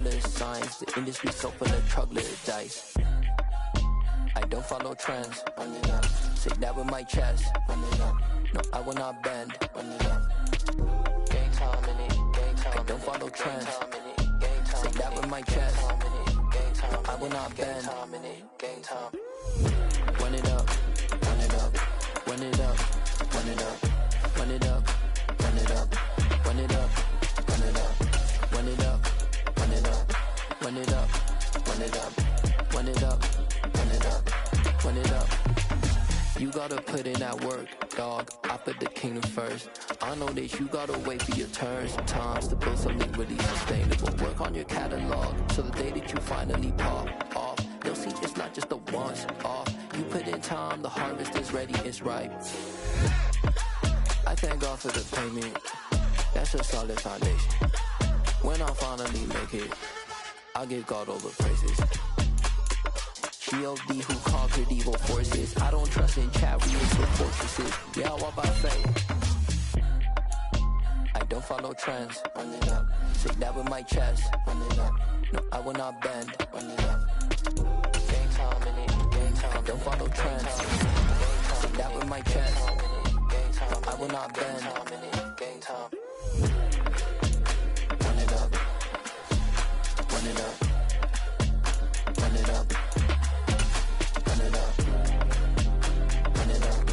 Signs, the industry so full of troglodytes. I don't follow trends. Say that with my chest. No, I will not bend. I don't follow trends. Say that with my chest. No, I will not bend. Run it up, run it up, run it up, run it up, run it up, run it up, run it up, run it up, run it up, run it up, run it up, run it up, run it up, run it up, run it up. You gotta put in that work, dog. I put the kingdom first. I know that you gotta wait for your turn sometimes to build something really sustainable. Work on your catalog, so the day that you finally pop off, they'll see it's not just a once off. You put in time, the harvest is ready, it's ripe. I thank God for the payment. That's a solid foundation. When I finally make it, I'll give God all the praises. G.O.D. who conquered evil forces. I don't trust in chariots or fortresses. Yeah, I walk by faith. I don't follow trends. Run it up. Say that with my chest. Run it up. No, I will not bend. Run it up. Game time in it. Game time. I don't follow trends. Say that with my chest. No, I will not bend. Game time. Run it up. Run it up. Run it up. Run it up. Run it up.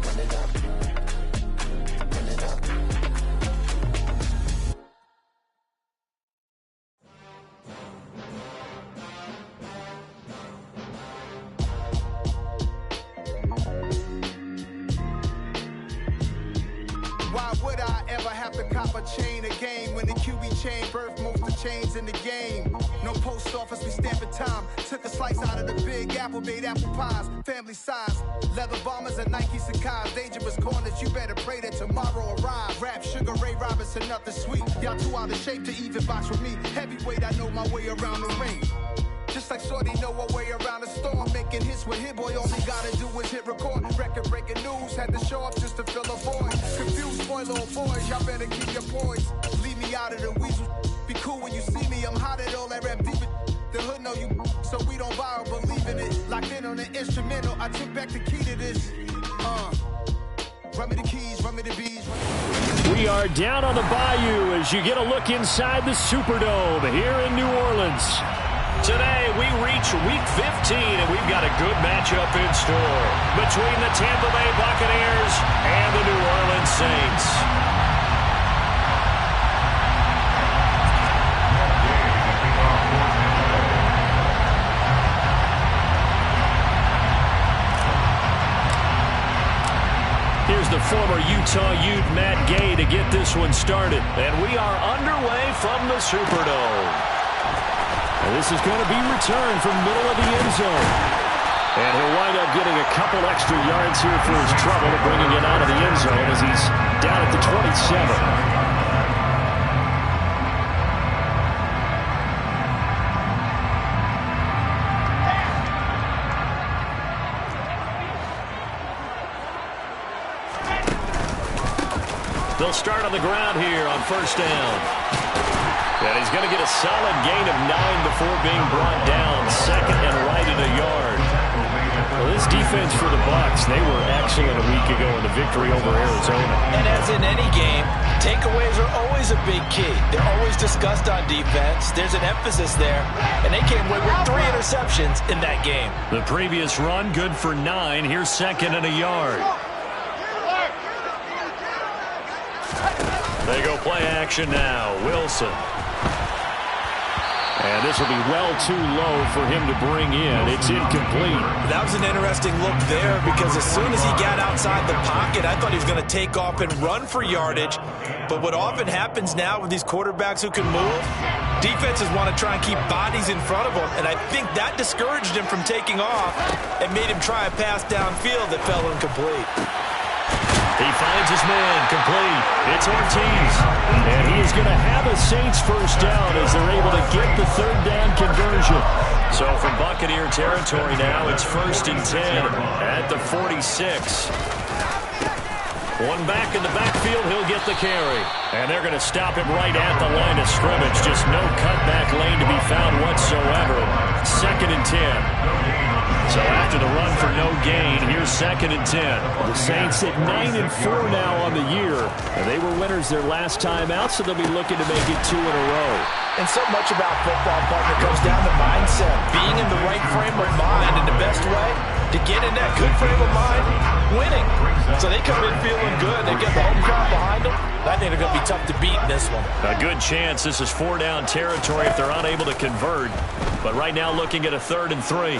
Run it up. Run it up. Why would I ever have to cop a chain a game when the QB chain birthed most of the chains in the game? No post office, we stamping time. Took a slice out of the big apple, made apple pies, family size. Leather bombers and Nike Sakai's. Dangerous corners, you better pray that tomorrow arrives. Rap, Sugar Ray Robinson, nothing sweet. Y'all too out of shape to even box with me. Heavyweight, I know my way around the ring. Just like Shorty know her way around the storm. Making hits with Hit Boy, all he gotta do is hit record. Record breaking news, had to show up just to fill a void. Confused boy, little boys, y'all better keep your poise. Leave me out of the weasel. Be cool when you see me, I'm hot at all that rap deep. The hood know you, so we don't borrow, believe in it. Locked in on the instrumental, I took back the key to this. Run me the keys, run me the bees. We are down on the bayou as you get a look inside the Superdome here in New Orleans. Today, we reach Week 15, and we've got a good matchup in store between the Tampa Bay Buccaneers and the New Orleans Saints. Here's the former Utah Ute Matt Gay to get this one started. And we are underway from the Superdome. And this is going to be returned from middle of the end zone. And he'll wind up getting a couple extra yards here for his trouble, bringing it out of the end zone as he's down at the 27. They'll start on the ground here on first down. And he's going to get a solid gain of 9 before being brought down. Second and right at a yard. Well, this defense for the Bucs, they were excellent a week ago in the victory over Arizona. And as in any game, takeaways are always a big key. They're always discussed on defense. There's an emphasis there. And they came away with 3 interceptions in that game. The previous run, good for 9. Here's second and a yard. They go play action now. Wilson. And this will be well too low for him to bring in. It's incomplete. That was an interesting look there because as soon as he got outside the pocket, I thought he was going to take off and run for yardage. But what often happens now with these quarterbacks who can move, defenses want to try and keep bodies in front of them. And I think that discouraged him from taking off and made him try a pass downfield that fell incomplete. He finds his man, complete. It's Ortiz. And he is going to have a Saints first down as they're able to get the third down conversion. So from Buccaneer territory now, it's 1st and 10 at the 46. One back in the backfield, he'll get the carry. And they're going to stop him right at the line of scrimmage. Just no cutback lane to be found whatsoever. 2nd and 10. So after the run for no gain, here's 2nd and 10. The Saints at 9-4 now on the year. And they were winners their last time out, so they'll be looking to make it 2 in a row. And so much about football, partner, comes down to mindset. Being in the right frame of mind, and the best way to get in that good frame of mind, winning. So they come in feeling good. They get the home crowd behind them. I think they're going to be tough to beat in this one. A good chance this is 4-down territory if they're unable to convert. But right now looking at a 3rd and 3.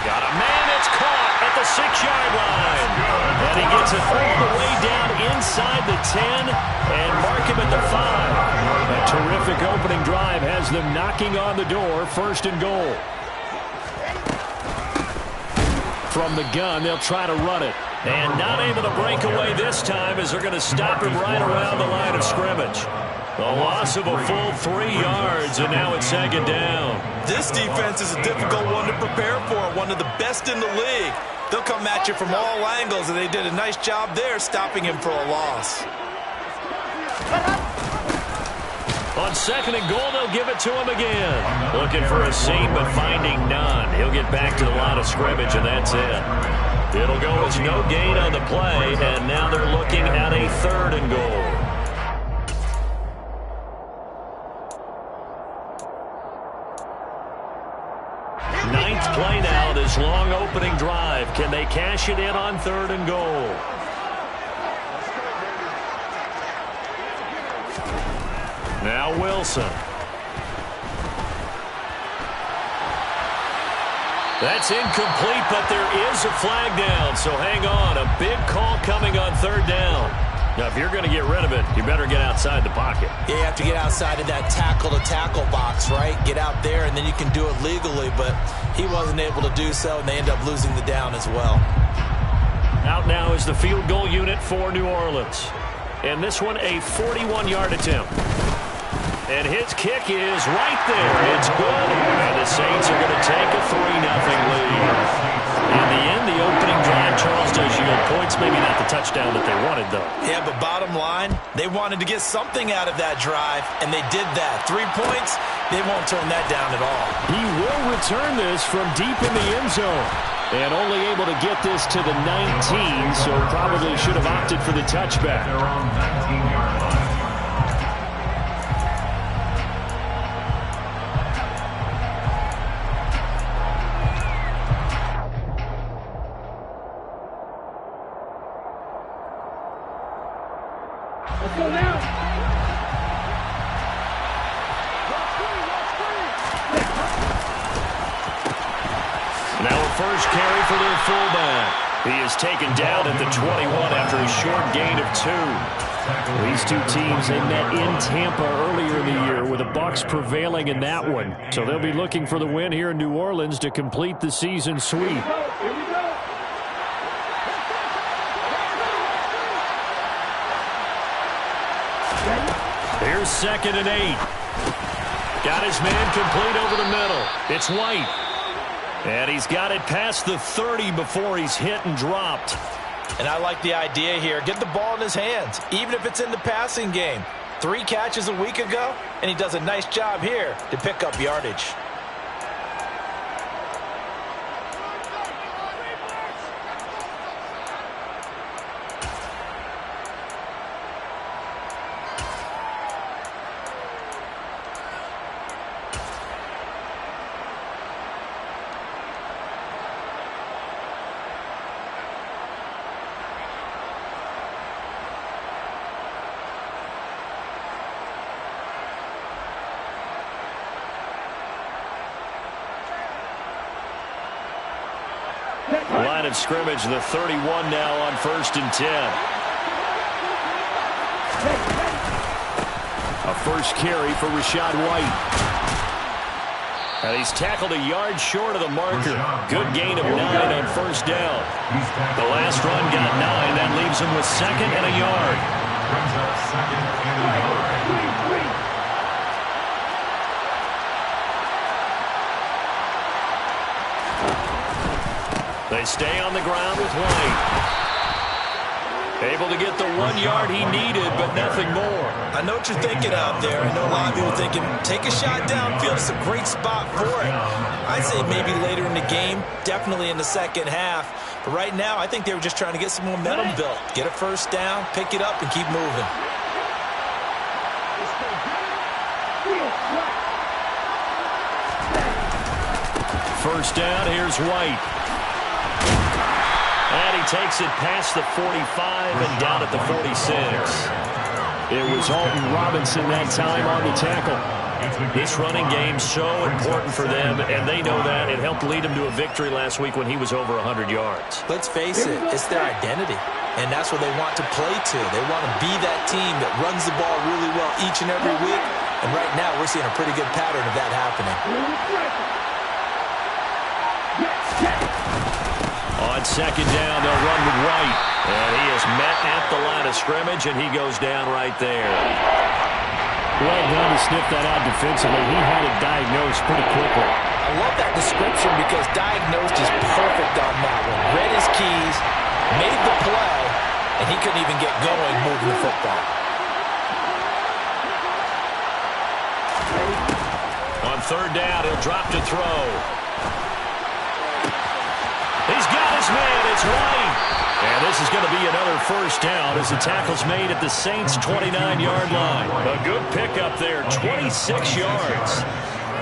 Got a man that's caught at the 6-yard line. And he gets it all the way down inside the 10 and mark him at the 5. A terrific opening drive has them knocking on the door. 1st and goal. From the gun, they'll try to run it. And not able to break away this time as they're going to stop him right around the line of scrimmage. A loss of a full 3 yards, and now it's 2nd down. This defense is a difficult one to prepare for, one of the best in the league. They'll come at you from all angles, and they did a nice job there stopping him for a loss. On 2nd and goal, they'll give it to him again. Looking for a seam, but finding none. He'll get back to the line of scrimmage, and that's it. It'll go as no gain on the play, and now they're looking at a 3rd and goal. 9th play now, this long opening drive. Can they cash it in on 3rd and goal? Now Wilson. That's incomplete, but there is a flag down, so hang on. A big call coming on 3rd down. Now, if you're going to get rid of it, you better get outside the pocket. Yeah, you have to get outside of that tackle-to-tackle box, right? Get out there, and then you can do it legally, but he wasn't able to do so, and they end up losing the down as well. Out now is the field goal unit for New Orleans. And this one, a 41-yard attempt. And his kick is right there. It's good. And the Saints are going to take a 3-0 lead. In the end, the opening drive, Charles, does yield points. Maybe not the touchdown that they wanted, though. Yeah, but bottom line, they wanted to get something out of that drive, and they did that. 3 points, they won't turn that down at all. He will return this from deep in the end zone. And only able to get this to the 19, so probably should have opted for the touchback. They're on 19-yard line. First carry for their fullback. He is taken down at the 21 after a short gain of 2. These two teams, they met in Tampa earlier in the year with the Bucs prevailing in that one. So they'll be looking for the win here in New Orleans to complete the season sweep. Here's 2nd and 8. Got his man complete over the middle. It's White. And he's got it past the 30 before he's hit and dropped. And I like the idea here. Get the ball in his hands, even if it's in the passing game. 3 catches a week ago, and he does a nice job here to pick up yardage. Line of scrimmage, the 31 now on 1st and 10. A first carry for Rachaad White. And he's tackled a yard short of the marker. Good gain of 9 on 1st down. The last run got 9. That leaves him with 2nd and a yard. Brings up 2nd and a yard. They stay on the ground with White. Able to get the 1 yard he needed, but nothing more. I know what you're thinking out there. I know a lot of people are thinking, take a shot downfield. It's a great spot for it. I'd say maybe later in the game, definitely in the second half. But right now, I think they were just trying to get some momentum built. Get a first down, pick it up, and keep moving. First down, here's White. And he takes it past the 45 and down at the 46. It was Alton Robinson that time on the tackle. This running game's so important for them, and they know that. It helped lead them to a victory last week when he was over 100 yards. Let's face it, it's their identity, and that's what they want to play to. They want to be that team that runs the ball really well each and every week, and right now we're seeing a pretty good pattern of that happening. On second down, they'll run with White. And he is met at the line of scrimmage, and he goes down right there. Well done to sniff that out defensively. He had it diagnosed pretty quickly. I love that description because diagnosed is perfect on that one. Read his keys, made the play, and he couldn't even get going moving the football. On third down, he'll drop to throw. He's got his man. It's White. And this is going to be another first down as the tackle's made at the Saints' 29-yard line. A good pickup there, 26 yards.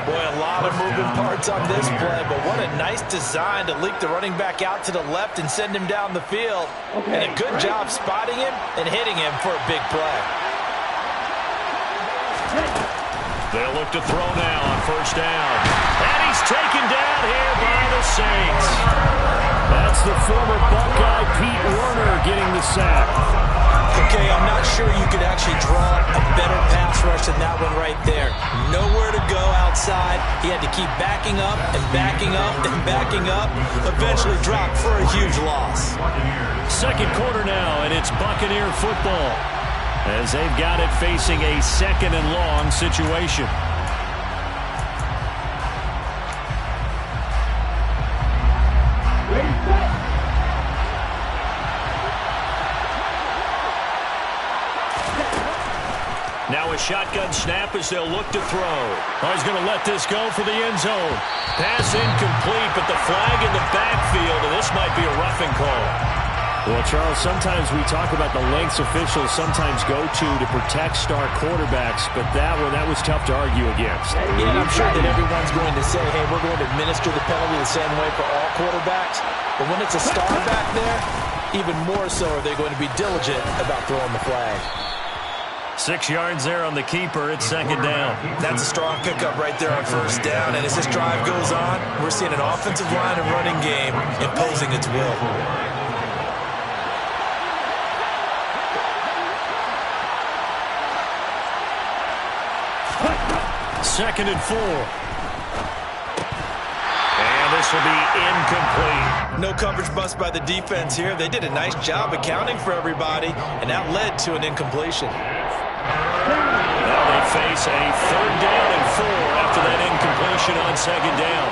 Boy, a lot of moving parts on this play, but what a nice design to leak the running back out to the left and send him down the field. And a good job spotting him and hitting him for a big play. They'll look to throw now on first down. And he's taken down here by the Saints. That's the former Buckeye Pete Werner getting the sack. Okay, I'm not sure you could actually draw a better pass rush than that one right there. Nowhere to go outside. He had to keep backing up and backing up and backing up. Eventually dropped for a huge loss. Second quarter now, and it's Buccaneer football, as they've got it facing a second and long situation. Now a shotgun snap as they'll look to throw. Oh, he's going to let this go for the end zone. Pass incomplete, but the flag in the backfield, and this might be a roughing call. Well, Charles, sometimes we talk about the lengths officials sometimes go to protect star quarterbacks, but that was tough to argue against. Yeah, and I'm sure that everyone's going to say, hey, we're going to administer the penalty the same way for all quarterbacks. But when it's a star back there, even more so are they going to be diligent about throwing the flag. 6 yards there on the keeper. It's second down. That's a strong pickup right there on first down. And as this drive goes on, we're seeing an offensive line and running game imposing its will. Second and 4. And this will be incomplete. No coverage bust by the defense here. They did a nice job accounting for everybody, and that led to an incompletion. Now they face a third down and 4 after that incompletion on second down.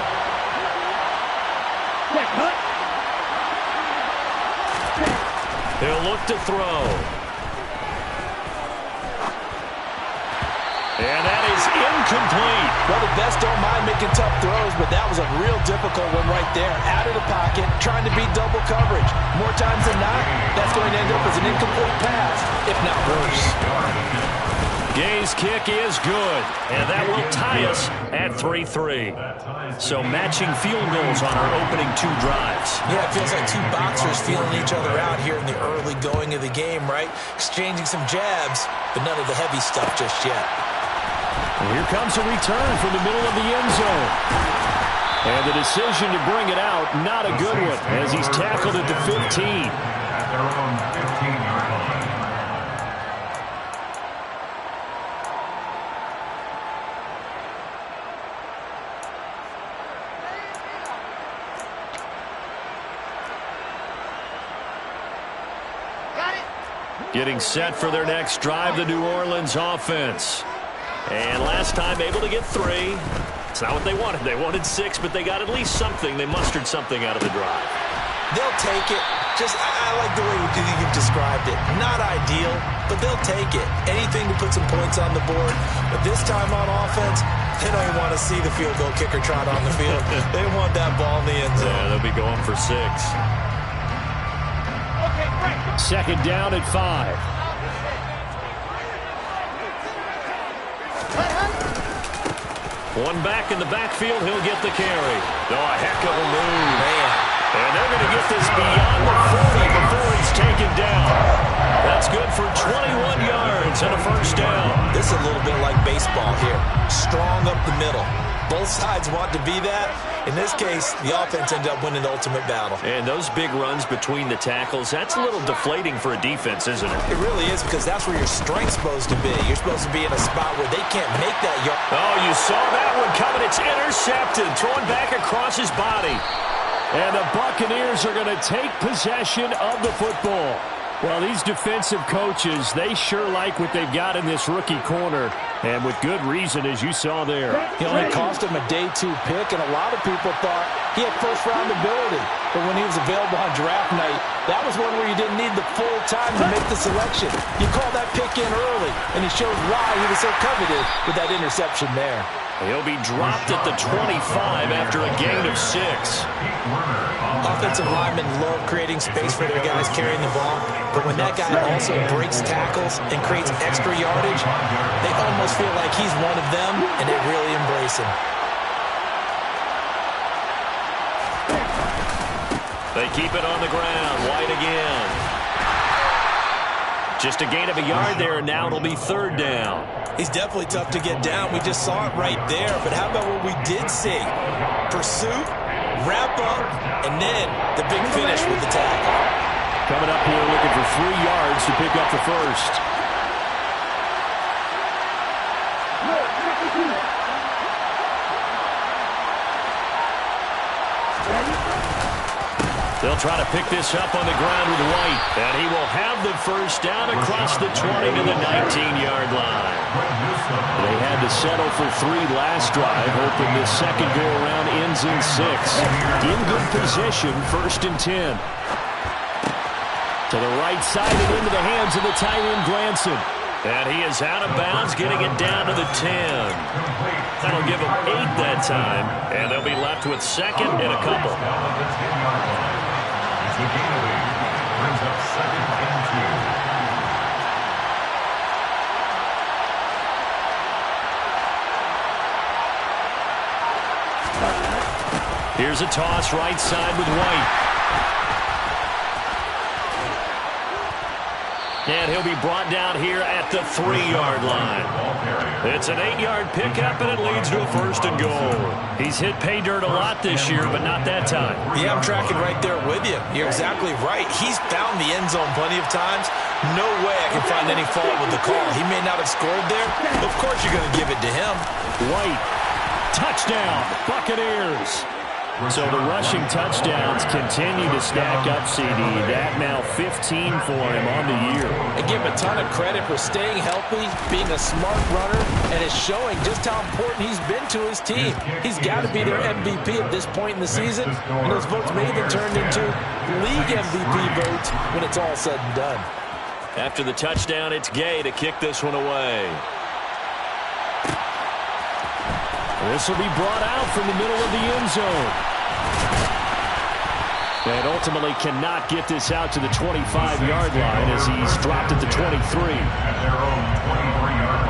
He'll look to throw. And that is incomplete. Well, the best don't mind making tough throws, but that was a real difficult one right there. Out of the pocket, trying to beat double coverage. More times than not, that's going to end up as an incomplete pass, if not worse. Gay's kick is good, and that will tie us at 3-3. So matching field goals on our opening 2 drives. Yeah, it feels like 2 boxers feeling each other out here in the early going of the game, right? Exchanging some jabs, but none of the heavy stuff just yet. And here comes a return from the middle of the end zone. And the decision to bring it out, not a good one, as he's tackled at the 15. At their own 15-yard line. Getting set for their next drive, the New Orleans offense. And last time able to get 3. It's not what they wanted. They wanted 6, but they got at least something. They mustered something out of the drive. They'll take it. I like the way you've described it. Not ideal, but they'll take it. Anything to put some points on the board. But this time on offense, they don't even want to see the field goal kicker trot on the field. They want that ball in the end zone. Yeah, they'll be going for 6. Second down at 5. One back in the backfield, he'll get the carry. Oh, a heck of a move. Man. And they're going to get this beyond the 40 before he's taken down. That's good for 21 yards and a first down. This is a little bit like baseball here. Strong up the middle. Both sides want to be that. In this case, the offense ended up winning the ultimate battle. And those big runs between the tackles, that's a little deflating for a defense, isn't it? It really is, because that's where your strength's supposed to be. You're supposed to be in a spot where they can't make that yard. Oh, you saw that one coming. It's intercepted. Throwing back across his body. And the Buccaneers are going to take possession of the football. Well, these defensive coaches, they sure like what they've got in this rookie corner. And with good reason, as you saw there. He only cost him a day 2 pick, and a lot of people thought he had first-round ability. But when he was available on draft night, that was one where you didn't need the full time to make the selection. You call that pick in early, and he showed why he was so coveted with that interception there. He'll be dropped at the 25 after a gain of 6. Offensive linemen love creating space for their guys carrying the ball, but when that guy also breaks tackles and creates extra yardage, they almost feel like he's one of them, and they really embrace him. They keep it on the ground. White again. Just a gain of a yard there, and now it'll be 3rd down. He's definitely tough to get down. We just saw it right there. But how about what we did see? Pursuit, wrap up, and then the big finish with the tackle. Coming up here looking for 3 yards to pick up the first. They'll try to pick this up on the ground with White. And he will have the first down across the 20 to the 19-yard line. They had to settle for 3 last drive, hoping this second go-around ends in 6. In good position, 1st and 10. To the right side and into the hands of the tight end, Glanson. And he is out of bounds, getting it down to the 10. That'll give them 8 that time, and they'll be left with 2nd and a couple. The gain of 8 brings up 2nd and 2. Here's a toss right side with White. And he'll be brought down here at the 3-yard line. It's an 8-yard pickup, and it leads to a 1st and goal. He's hit pay dirt a lot this year, but not that time. Yeah, I'm tracking right there with you. You're exactly right. He's found the end zone plenty of times. No way I can find any fault with the call. He may not have scored there. Of course you're going to give it to him. White, touchdown, Buccaneers. So the rushing touchdowns continue to stack up, CD. That now 15 for him on the year. I give him a ton of credit for staying healthy, being a smart runner, and it's showing just how important he's been to his team. He's got to be their MVP at this point in the season, and those votes may even turn into league MVP votes when it's all said and done. After the touchdown, it's Gay to kick this one away. This will be brought out from the middle of the end zone. And ultimately cannot get this out to the 25-yard line as he's dropped at the 23. At their own 23-yard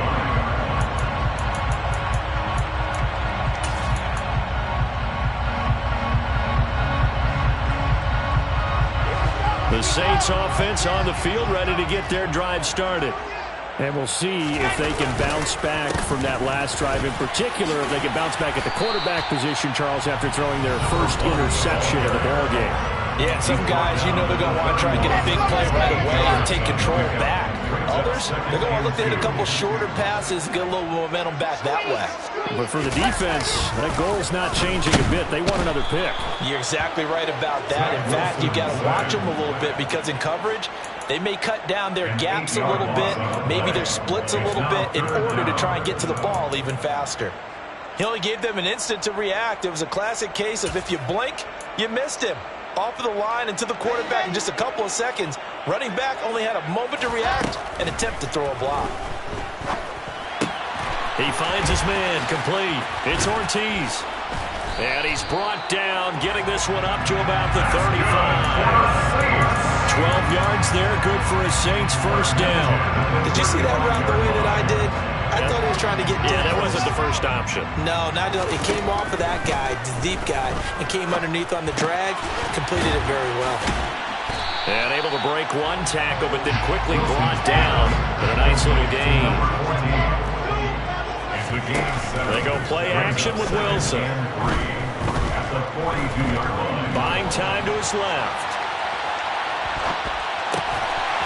line. The Saints offense on the field, ready to get their drive started. And we'll see if they can bounce back from that last drive. In particular, if they can bounce back at the quarterback position, Charles, after throwing their first interception of the ballgame. Yeah, some guys, you know they're going to want to try and get a big play right away and take control back. Others, they're going to look to hit a couple shorter passes, get a little momentum back that way. But for the defense, that goal's not changing a bit. They want another pick. You're exactly right about that. In fact, you've got to watch them a little bit because in coverage, they may cut down their gaps a little bit, maybe their splits a little bit in order to try and get to the ball even faster. He only gave them an instant to react. It was a classic case of if you blink, you missed him. off of the line and to the quarterback in just a couple of seconds. Running back only had a moment to react and attempt to throw a block. He finds his man, complete. It's Ortiz. And he's brought down, getting this one up to about the 35. 12 yards there, good for a Saints first down. Did you see that route the way that I did? I thought he was trying to get down. Yeah, that wasn't the first option. No, not it came off of that guy, the deep guy, and came underneath on the drag, completed it very well. And able to break one tackle, but then quickly brought down. But a nice little gain. They go play action with Wilson. Buying time to his left.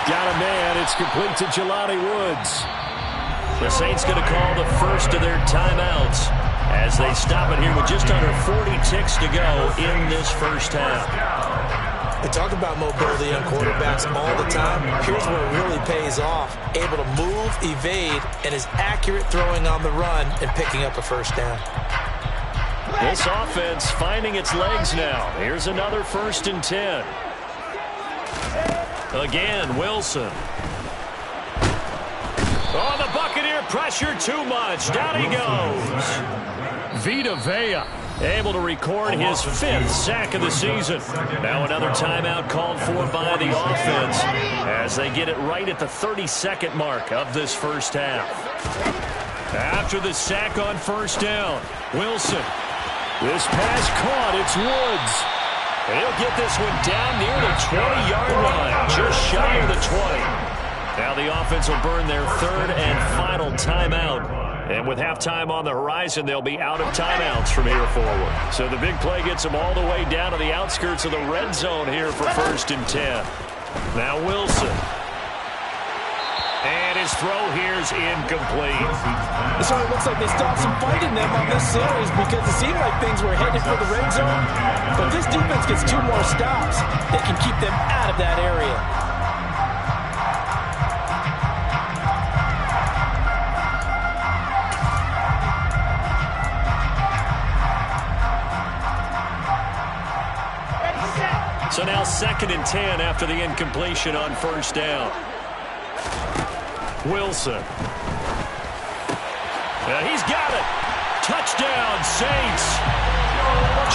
Got a man. It's complete to Jelani Woods. The Saints going to call the first of their timeouts as they stop it here with just under 40 ticks to go in this first half. We talk about mobility on quarterbacks all the time. Here's where it really pays off. Able to move, evade, and is accurate throwing on the run and picking up a first down. This offense finding its legs now. Here's another 1st and 10. Again, Wilson. Oh, the Buccaneer pressure too much. Down he goes. Vita Vea able to record his 5th sack of the season. Now another timeout called for by the offense as they get it right at the 32nd mark of this first half. After the sack on first down, Wilson. This pass caught. It's Woods. And he'll get this one down near the 20-yard line, just shy of the 20. Now the offense will burn their 3rd and final timeout. And with halftime on the horizon, they'll be out of timeouts from here forward. So the big play gets them all the way down to the outskirts of the red zone here for 1st and 10. Now Wilson. And his throw here's incomplete. So it looks like they stopped some fighting them on this series because it seemed like things were headed for the red zone. But this defense gets 2 more stops. They can keep them out of that area. So now 2nd and 10 after the incompletion on first down. Wilson. He's got it. Touchdown, Saints.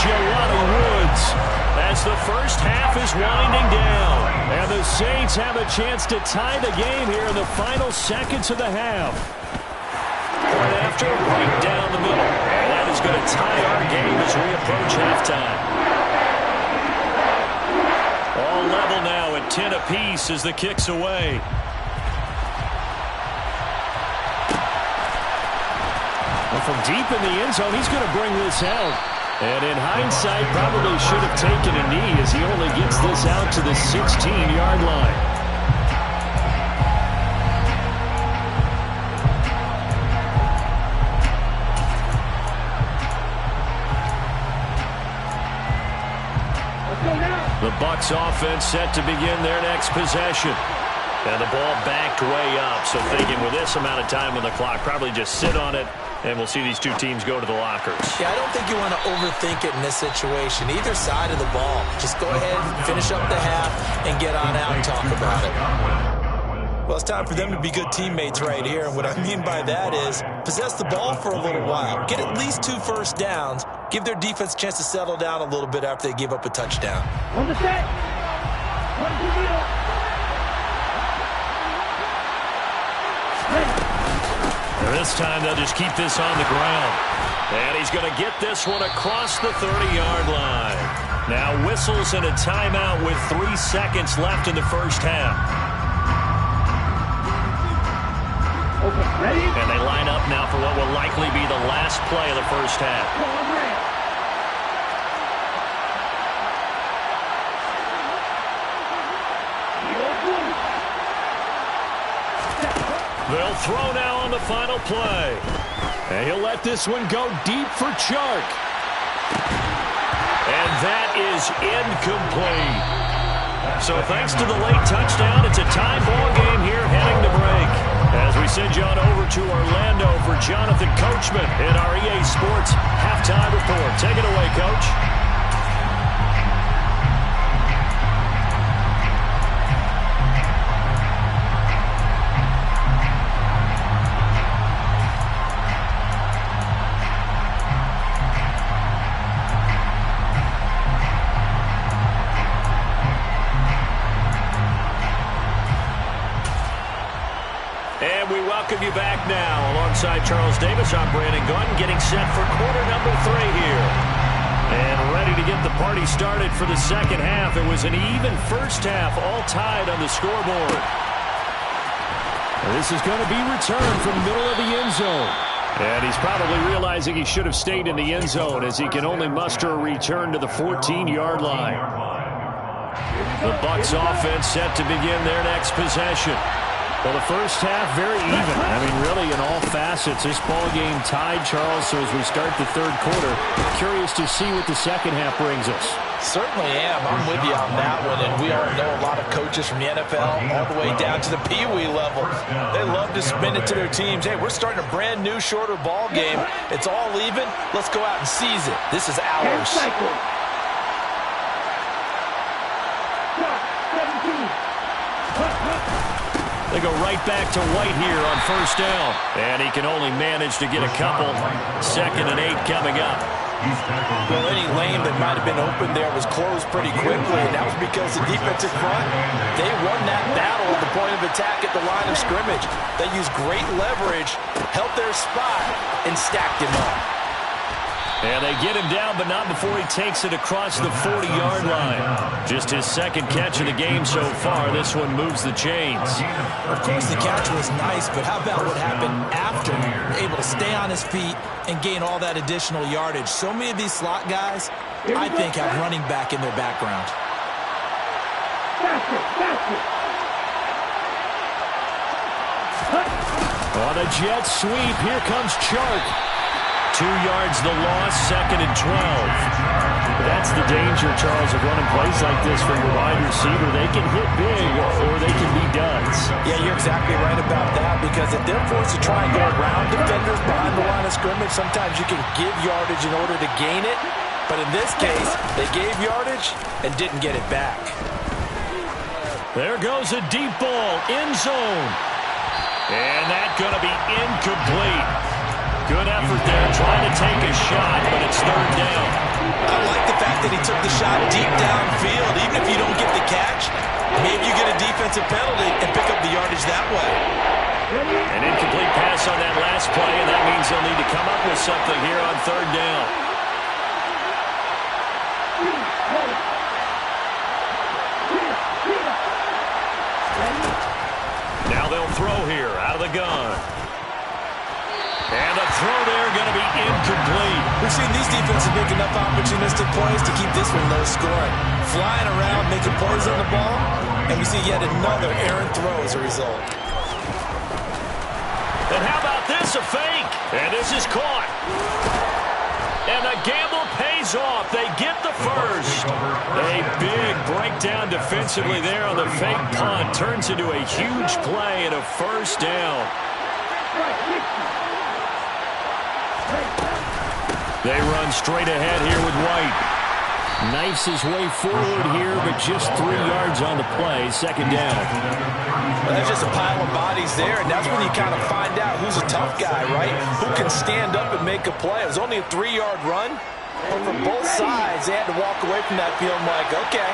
Jelani Woods as the first half is winding down. And the Saints have a chance to tie the game here in the final seconds of the half. Right after, right down the middle. And that is going to tie our game as we approach halftime. All level now at 10 apiece as the kick's away. Well, from deep in the end zone, he's going to bring this out. And in hindsight, probably should have taken a knee as he only gets this out to the 16-yard line. The Bucs offense set to begin their next possession. And the ball backed way up, so thinking with this amount of time on the clock, probably just sit on it, and we'll see these two teams go to the lockers. Yeah, I don't think you want to overthink it in this situation. Either side of the ball. Just go ahead, finish up the half, and get on out and talk about it. Well, it's time for them to be good teammates right here, and what I mean by that is possess the ball for a little while. Get at least 2 first downs. Give their defense a chance to settle down a little bit after they give up a touchdown. On the set. And this time they'll just keep this on the ground. And he's going to get this one across the 30-yard line. Now whistles and a timeout with 3 seconds left in the first half. Okay, ready? And they line up now for what will likely be the last play of the first half. They'll throw now on the final play. And he'll let this one go deep for Chark. And that is incomplete. So thanks to the late touchdown, it's a tie ball game here heading to break. As we send you on over to Orlando for Jonathan Coachman in our EA Sports Halftime Report. Take it away, Coach. welcome you back now. Alongside Charles Davis, I'm Brandon Gaudin, getting set for quarter number 3 here. And ready to get the party started for the second half. It was an even first half, all tied on the scoreboard. This is going to be returned from middle of the end zone. And he's probably realizing he should have stayed in the end zone as he can only muster a return to the 14-yard line. The Bucs offense set to begin their next possession. Well, the first half, very even. I mean, really, in all facets, this ball game tied, Charles. So as we start the third quarter, curious to see what the second half brings us. Certainly am. I'm with you on that one. And we all know a lot of coaches from the NFL all the way down to the Pee Wee level. They love to spin it to their teams. Hey, we're starting a brand new, shorter ball game. It's all even. Let's go out and seize it. This is ours. They go right back to White here on first down. And he can only manage to get a couple. 2nd and 8 coming up. Well, any lane that might have been open there was closed pretty quickly, and that was because the defensive front, they won that battle at the point of attack at the line of scrimmage. They used great leverage, held their spot, and stacked him up. And they get him down, but not before he takes it across the 40-yard line. Just his second catch of the game so far. This one moves the chains. Of course, the catch was nice, but how about what happened after? Able to stay on his feet and gain all that additional yardage. So many of these slot guys, I think, have running back in their background. On a jet sweep, here comes Chark. 2 yards the loss, 2nd and 12. That's the danger, Charles, of running plays like this for your wide receiver. They can hit big or they can be duds. Yeah, you're exactly right about that, because if they're forced to try and go around defenders behind the line of scrimmage, sometimes you can give yardage in order to gain it. But in this case, they gave yardage and didn't get it back. There goes a deep ball, end zone. And that's going to be incomplete. Good effort there, trying to take a shot, but it's 3rd down. I like the fact that he took the shot deep downfield. Even if you don't get the catch, maybe you get a defensive penalty and pick up the yardage that way. An incomplete pass on that last play, and that means they'll need to come up with something here on 3rd down. Now they'll throw here out of the gun. And the throw there going to be incomplete. We've seen these defenses make enough opportunistic plays to keep this one low scoring. Flying around, making plays on the ball, and we see yet another errant throw as a result. And how about this, a fake? And this is caught. And the gamble pays off. They get the first. A big breakdown defensively there on the fake punt. Turns into a huge play and a first down. They run straight ahead here with White. Knifes his way forward here, but just 3 yards on the play. 2nd down. Well, there's just a pile of bodies there, and that's when you kind of find out who's a tough guy, right? Who can stand up and make a play. It was only a 3-yard run, but from both sides, they had to walk away from that feeling like, okay,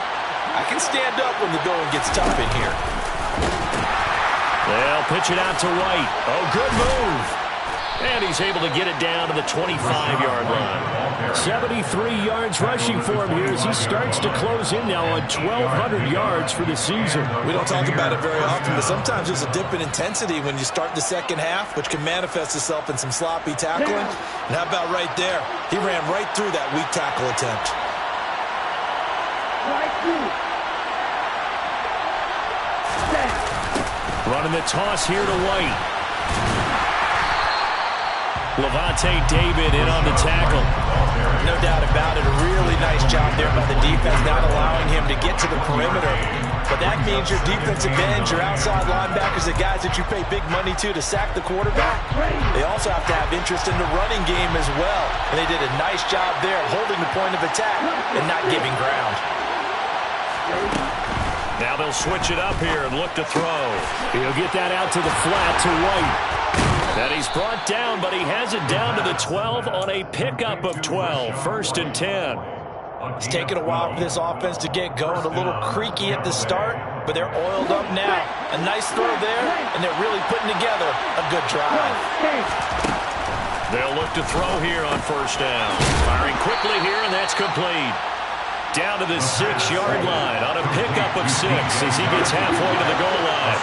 I can stand up when the going gets tough in here. They'll pitch it out to White. Oh, good move. And he's able to get it down to the 25-yard line. 73 yards rushing for him here as he starts to close in now on 1,200 yards for the season. We don't talk about it very often, but sometimes there's a dip in intensity when you start the second half, which can manifest itself in some sloppy tackling. And how about right there? He ran right through that weak tackle attempt. Running the toss here to White. Levante David in on the tackle. No doubt about it. A really nice job there by the defense, not allowing him to get to the perimeter. But that means your defensive ends, your outside linebackers, the guys that you pay big money to sack the quarterback, they also have to have interest in the running game as well. And they did a nice job there holding the point of attack and not giving ground. Now they'll switch it up here and look to throw. He'll get that out to the flat to White. And he's brought down, but he has it down to the 12 on a pickup of 12. 1st and 10. It's taken a while for this offense to get going. A little creaky at the start, but they're oiled up now. A nice throw there, and they're really putting together a good drive. They'll look to throw here on first down. Firing quickly here, and that's complete. Down to the 6-yard line on a pickup of 6 as he gets halfway to the goal line.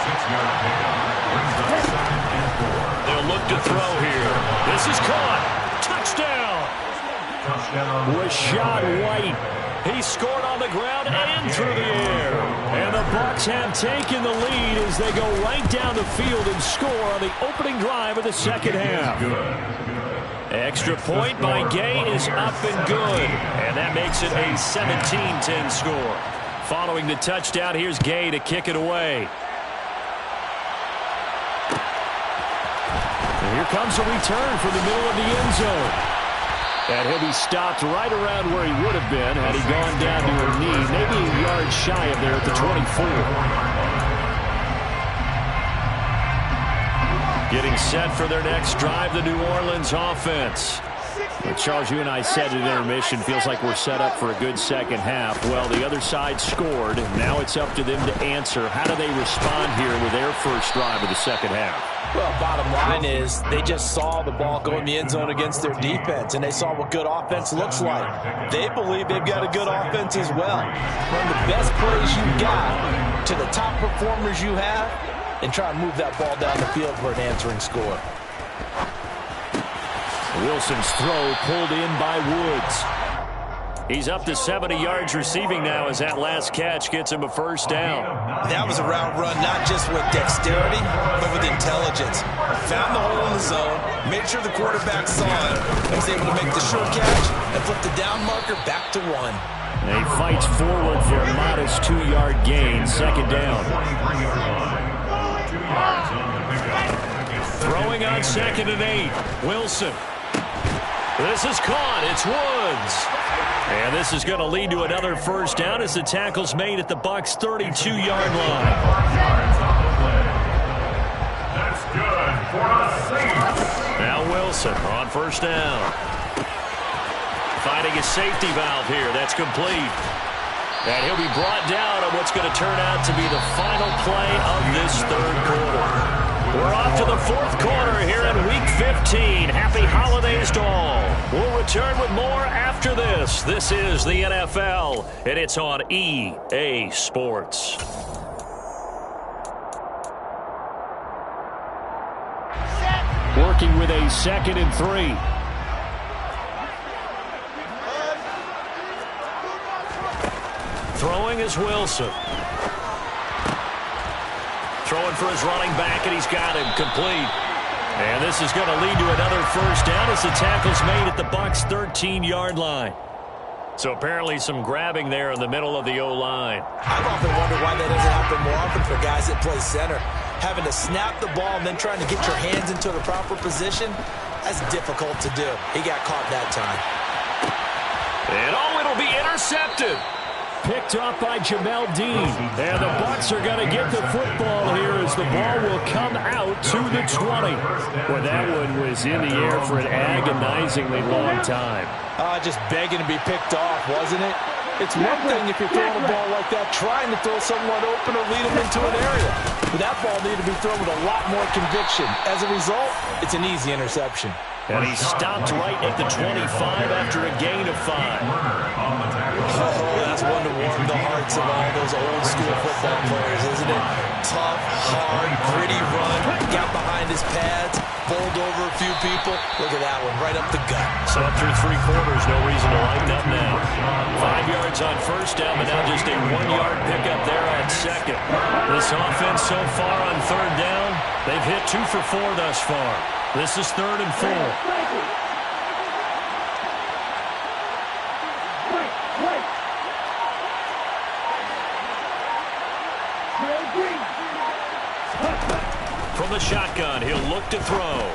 They'll look to throw here. This is caught. Touchdown. Rashad White. He scored on the ground and through the air. And the Bucs have taken the lead as they go right down the field and score on the opening drive of the second half. Extra point by Gay is up and good. And that makes it a 17-10 score. Following the touchdown, here's Gay to kick it away. And here comes a return from the middle of the end zone. And he'll be stopped right around where he would have been had he gone down to a knee, maybe a yard shy of there at the 24. Getting set for their next drive, the New Orleans offense. Well, Charles, you and I said at intermission, feels like we're set up for a good second half. Well, the other side scored. Now it's up to them to answer. How do they respond here with their first drive of the second half? Well, bottom line is they just saw the ball go in the end zone against their defense, and they saw what good offense looks like. They believe they've got a good offense as well. Run the best plays you got to the top performers you have, and try and move that ball down the field for an answering score. Wilson's throw pulled in by Woods. He's up to 70 yards receiving now as that last catch gets him a first down. That was a route run not just with dexterity, but with intelligence. Found the hole in the zone, made sure the quarterback saw it, and was able to make the short catch and flip the down marker back to 1. And he fights forward for a modest 2-yard gain, second down. Throwing on 2nd and 8. Wilson. This is caught. It's Woods. And this is going to lead to another first down as the tackle's made at the Bucs' 32-yard line. That's good for a safety. Now Wilson on first down. Finding a safety valve here. That's complete. And he'll be brought down on what's going to turn out to be the final play of this third quarter. We're off to the fourth quarter here in Week 15. Happy holidays to all. We'll return with more after this. This is the NFL, and it's on EA Sports. Working with a 2nd and 3. Throwing is Wilson. Throwing for his running back, and he's got him complete. And this is going to lead to another first down as the tackle's made at the Bucs' 13-yard line. So apparently some grabbing there in the middle of the O-line. I've often wondered why that doesn't happen more often for guys that play center. Having to snap the ball and then trying to get your hands into the proper position, that's difficult to do. He got caught that time. And it'll be intercepted. Picked off by Jamel Dean. And the Bucs are going to get the football here as the ball will come out to the 20. Well, that one was in the air for an agonizingly long time. Just begging to be picked off, wasn't it? It's one thing if you're throwing a ball like that, trying to throw someone open or lead them into an area. But that ball needed to be thrown with a lot more conviction. As a result, it's an easy interception. And he stopped right at the 25 after a gain of 5. Oh, that's one to warm the hearts of all those old-school football players, isn't it? Tough, hard, gritty run, got behind his pads, bowled over a few people. Look at that one, right up the gut. So up through 3 quarters, no reason to lighten up now. 5 yards on first down, but now just a 1-yard pickup there on second. This offense so far on third down, they've hit 2 for 4 thus far. This is 3rd and 4. From the shotgun, he'll look to throw.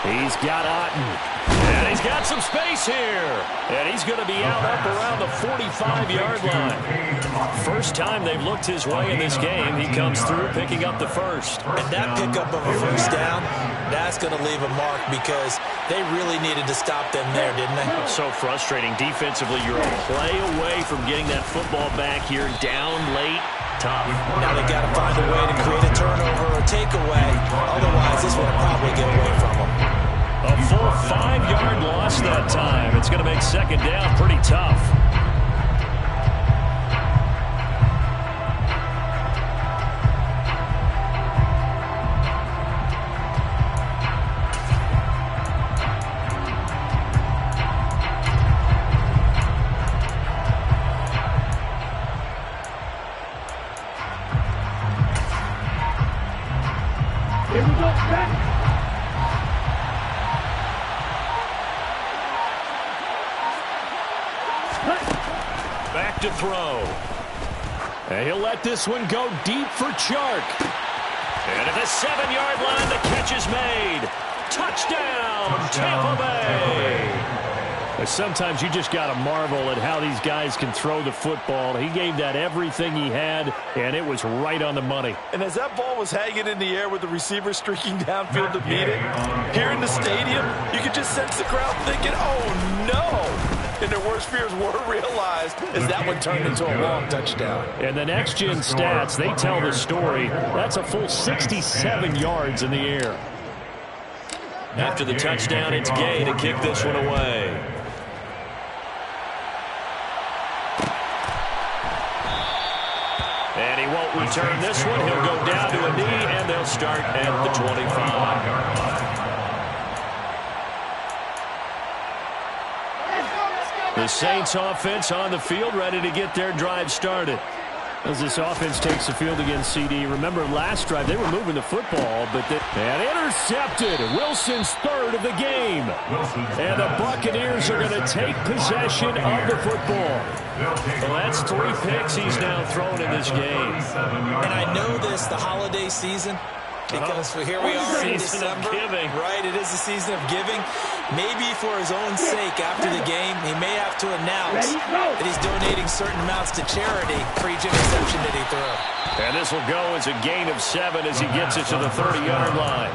He's got Otten. And he's got some space here. And he's going to be out up around the 45-yard line. First time they've looked his way in this game. He comes through picking up the first. And that pickup of a first down, that's going to leave a mark because they really needed to stop them there, didn't they? So frustrating. Defensively, you're a play away from getting that football back here down late. Tough. Now they got to find a way to create a turnover or takeaway. Otherwise, this will probably get away from them. A full 5-yard loss that time. It's going to make second down pretty tough. Here we go, back. Back to throw. And he'll let this one go deep for Chark. And at the 7-yard line, the catch is made. Touchdown, Tampa Bay. Sometimes you just got to marvel at how these guys can throw the football. He gave that everything he had, and it was right on the money. And as that ball was hanging in the air with the receiver streaking downfield to meet it, here in the stadium, you could just sense the crowd thinking, oh, no. And their worst fears were realized as that one turned into a long touchdown. And the next-gen stats, they tell the story. That's a full 67 yards in the air. After the touchdown, it's Gay to kick this one away. And he won't return this one. He'll go down to a knee, and they'll start at the 25. The Saints offense on the field, ready to get their drive started. As this offense takes the field against CD. Remember last drive, they were moving the football, but and intercepted. Wilson's third of the game. And the Buccaneers are going to take possession of the football. Well, that's 3 picks he's now thrown in this game. And I know this, the holiday season, because here we are in December, right? It is the season of giving. Maybe for his own sake after the game, he may have to announce that he's donating certain amounts to charity for each interception that he threw. And this will go as a gain of 7 as he gets it to the 30-yard line.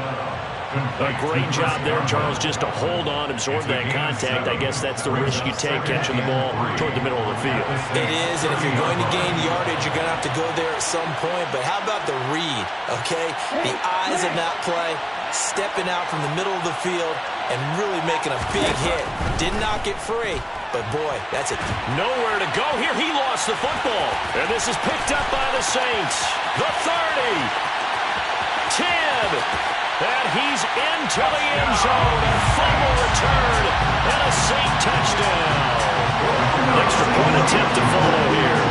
A great job there, Charles, just to hold on, absorb that contact. I guess that's the risk you take catching the ball toward the middle of the field. It is, and if you're going to gain yardage, you're going to have to go there at some point. But how about the read, okay? The eyes of that play, stepping out from the middle of the field and really making a big hit. Did not get free, but boy, that's it. Nowhere to go here. He lost the football. And this is picked up by the Saints. The 30. 10. And he's into the end zone. A fumble return and a Saint touchdown. Extra point attempt to follow here.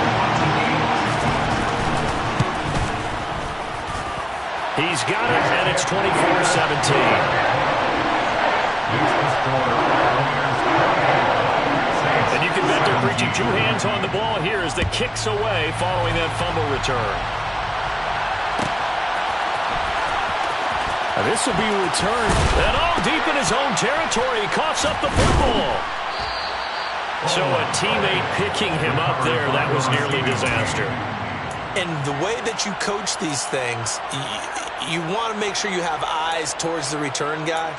He's got it, and it's 24-17. And you can bet they're preaching 2 hands on the ball here as the kick's away following that fumble return. This will be returned. And deep in his own territory, he coughs up the football. So a teammate picking him up there, that was nearly disaster. And the way that you coach these things, you want to make sure you have eyes towards the return guy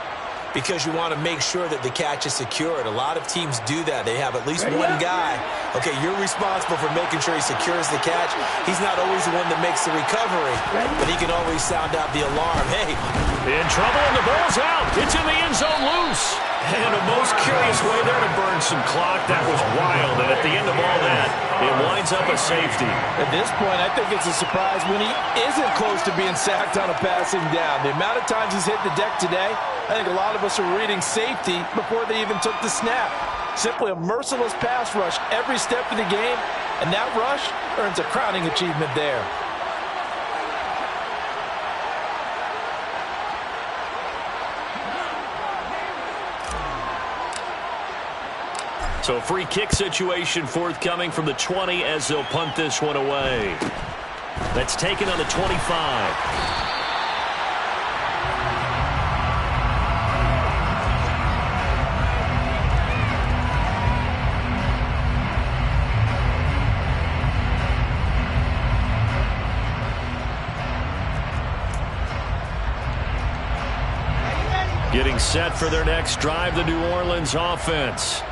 because you want to make sure that the catch is secured. A lot of teams do that. They have at least one guy. Okay, you're responsible for making sure he secures the catch. He's not always the one that makes the recovery, but he can always sound out the alarm. Hey. In trouble, and the ball's out. It's in the end zone loose. And a most curious way there to burn some clock. That was wild. And at the end of all that, it winds up a safety. At this point, I think it's a surprise when he isn't close to being sacked on a passing down. The amount of times he's hit the deck today, I think a lot of us are reading safety before they even took the snap. Simply a merciless pass rush every step of the game, and that rush earns a crowning achievement there. So a free kick situation forthcoming from the 20 as they'll punt this one away. That's taken on the 25. set for their next drive, the New Orleans offense.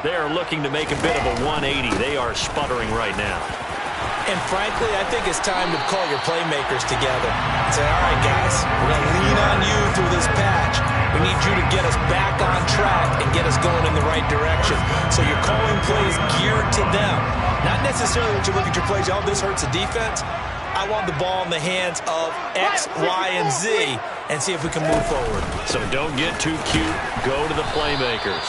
They are looking to make a bit of a 180. They are sputtering right now. And frankly, I think it's time to call your playmakers together and say, all right, guys, we're going to lean on you through this patch. We need you to get us back on track and get us going in the right direction. So you're calling plays geared to them. Not necessarily that you look at your plays, oh, this hurts the defense. I want the ball in the hands of X, Y, and Z and see if we can move forward. So don't get too cute. Go to the playmakers.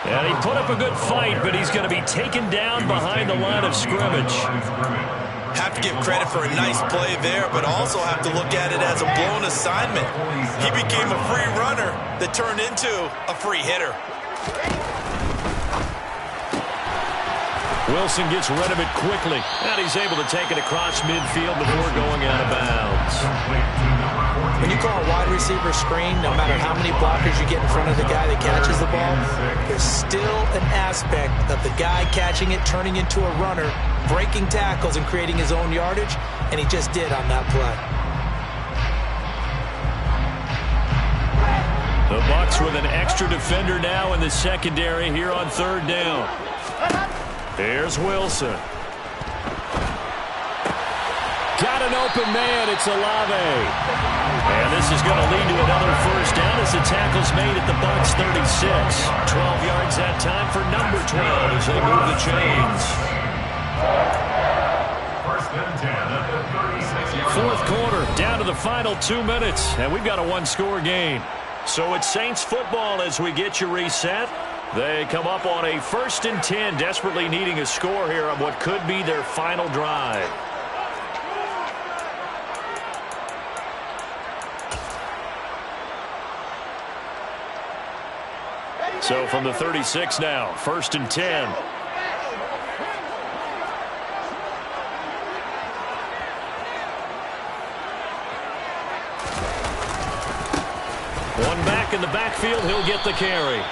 And he put up a good fight, but he's going to be taken down behind the line of scrimmage. Have to give credit for a nice play there, but also have to look at it as a blown assignment. He became a free runner that turned into a free hitter. Wilson gets rid of it quickly, and he's able to take it across midfield before going out of bounds. When you call a wide receiver screen, no matter how many blockers you get in front of the guy that catches the ball, there's still an aspect of the guy catching it, turning into a runner, breaking tackles and creating his own yardage, and he just did on that play. The Bucs with an extra defender now in the secondary here on third down. Here's Wilson. Got an open man. It's Olave. And this is going to lead to another first down as the tackle's made at the Bucs 36. 12 yards that time for number 12 as they move the chains. First and 10 at the 36. Fourth quarter, down to the final 2 minutes, and we've got a one-score game. So it's Saints football as we get you reset. They come up on a 1st and 10, desperately needing a score here on what could be their final drive. So from the 36 now, 1st and 10. One back in the backfield, he'll get the carry.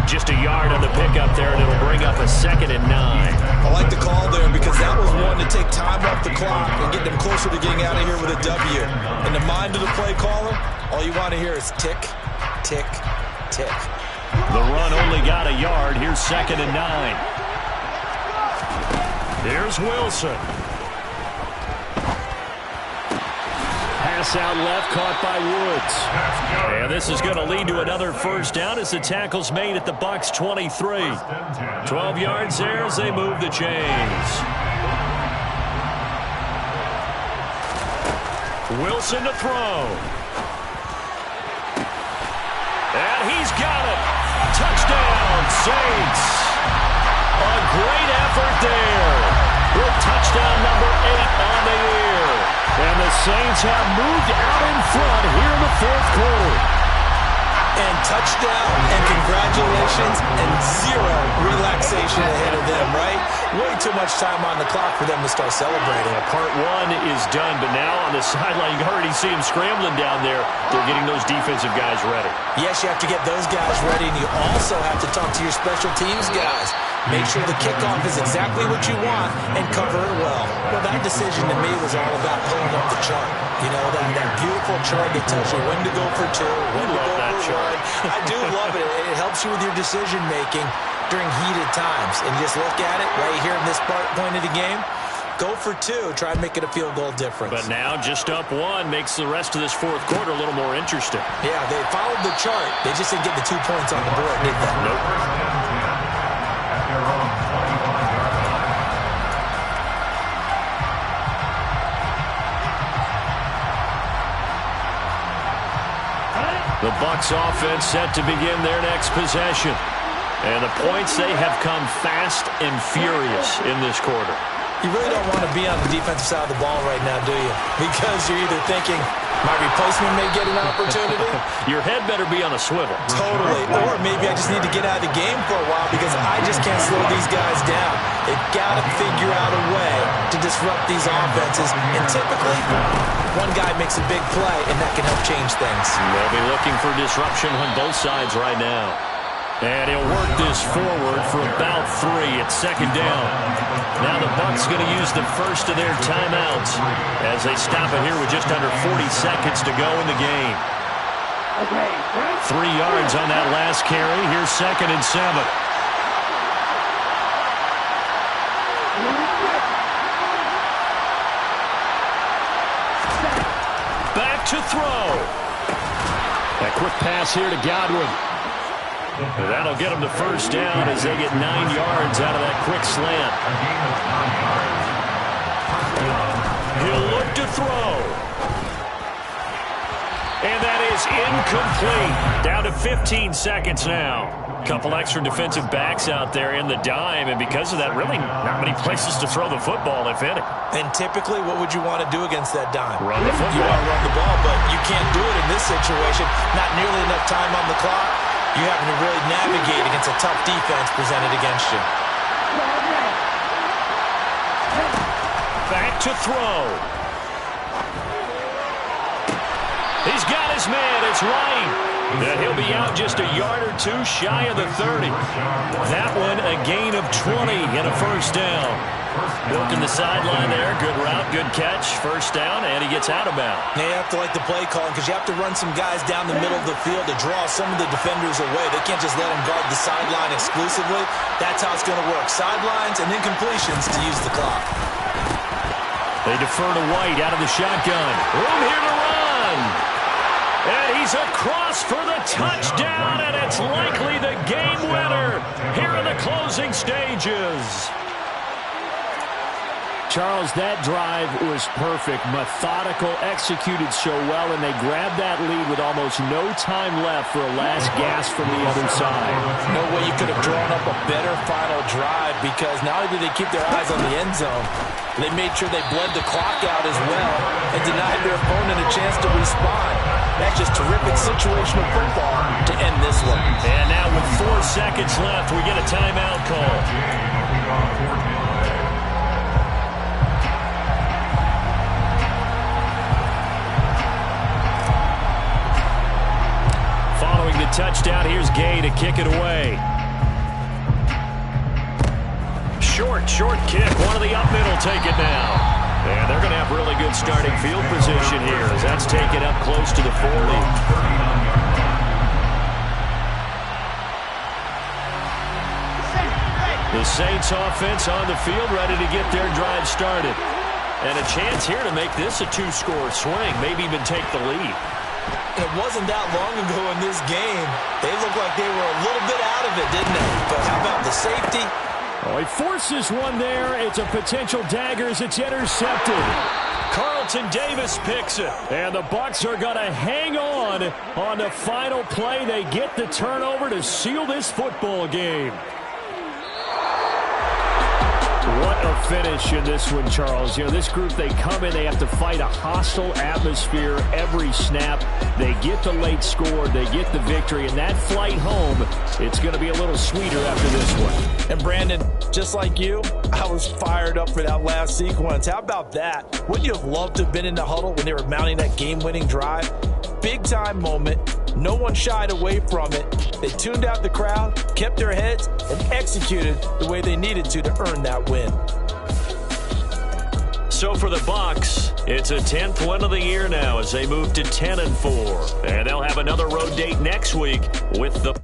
Just a yard on the pickup there, and it'll bring up a 2nd and 9. I like the call there because that was one to take time off the clock and get them closer to getting out of here with a W. In the mind of the play caller, all you want to hear is tick, tick, tick. The run only got a yard. Here's 2nd and 9. Here's Wilson. Pass out left, caught by Woods. And this is going to lead to another first down as the tackle's made at the Bucs 23. 12 yards there as they move the chains. Wilson to throw. And he's got it. Touchdown, Saints. A great effort there. With touchdown number 8 on the year. And the Saints have moved out in front here in the fourth quarter. And touchdown and congratulations and zero relaxation ahead of them, right? Way too much time on the clock for them to start celebrating. Part one is done, but now on the sideline, you already see them scrambling down there. They're getting those defensive guys ready. Yes, you have to get those guys ready, and you also have to talk to your special teams guys. Make sure the kickoff is exactly what you want and cover it well. Well, that decision to me was all about pulling up the chart. You know, that beautiful chart that tells you when to go for 2, when to go for 1. I do love it. It helps you with your decision-making during heated times. And just look at it right here in this point of the game. Go for 2. Try and make it a field goal difference. But now just up 1 makes the rest of this fourth quarter a little more interesting. Yeah, they followed the chart. They just didn't get the 2 points on the board, did they? Nope. The Bucs offense set to begin their next possession. And the points, they have come fast and furious in this quarter. You really don't want to be on the defensive side of the ball right now, do you? Because you're either thinking, my replacement may get an opportunity. Your head better be on a swivel. Totally. Or maybe I just need to get out of the game for a while because I just can't slow these guys down. They've got to figure out a way to disrupt these offenses. And typically, one guy makes a big play, and that can help change things. They'll be looking for disruption on both sides right now. And he'll work this forward for about 3 at 2nd down. Now the Bucs going to use the first of their timeouts as they stop it here with just under 40 seconds to go in the game. 3 yards on that last carry. Here's 2nd and 7. Back to throw. A quick pass here to Godwin. And that'll get him the first down as they get 9 yards out of that quick slant. He'll look to throw. And that is incomplete. Down to 15 seconds now. Couple extra defensive backs out there in the dime, and because of that, really not many places to throw the football, if any. And typically, what would you want to do against that dime? Run the football. You want to run the ball, but you can't do it in this situation. Not nearly enough time on the clock. You having to really navigate against a tough defense presented against you. Back to throw. He's got his man. It's Ryan. And he'll be out just a yard or two shy of the 30. That one a gain of 20 and a first down. Working the sideline there. Good route, good catch. First down, and he gets out of bounds. Now you have to like the play calling because you have to run some guys down the middle of the field to draw some of the defenders away. They can't just let them guard the sideline exclusively. That's how it's going to work. Sidelines and then completions to use the clock. They defer to White out of the shotgun. Room here to run. And he's across for the touchdown, and it's likely the game winner here in the closing stages. Charles, that drive was perfect, methodical, executed so well, and they grabbed that lead with almost no time left for a last gasp from the other side. No way you could have drawn up a better final drive, because not only did they keep their eyes on the end zone, they made sure they bled the clock out as well and denied their opponent a chance to respond. That's just terrific situational football to end this one. And now with 4 seconds left, we get a timeout call. Following the touchdown, here's Gay to kick it away. Short kick. One of the up middle take it now. And they're going to have really good starting field position here as that's taken up close to the 40. The Saints offense on the field ready to get their drive started. And a chance here to make this a 2-score swing, maybe even take the lead. It wasn't that long ago in this game. They looked like they were a little bit out of it, didn't they? But how about the safety? Oh, he forces one there. It's a potential dagger as it's intercepted. Carlton Davis picks it. And the Bucs are going to hang on the final play. They get the turnover to seal this football game. What a finish in this one, Charles. You know, this group, they come in, they have to fight a hostile atmosphere every snap. They get the late score, they get the victory, and that flight home, it's going to be a little sweeter after this one. And Brandon, just like you, I was fired up for that last sequence. How about that? Wouldn't you have loved to have been in the huddle when they were mounting that game-winning drive? Big-time moment. No one shied away from it. They tuned out the crowd, kept their heads, and executed the way they needed to earn that win. So for the Bucs, it's a 10th win of the year now as they move to 10-4. And they'll have another road date next week with the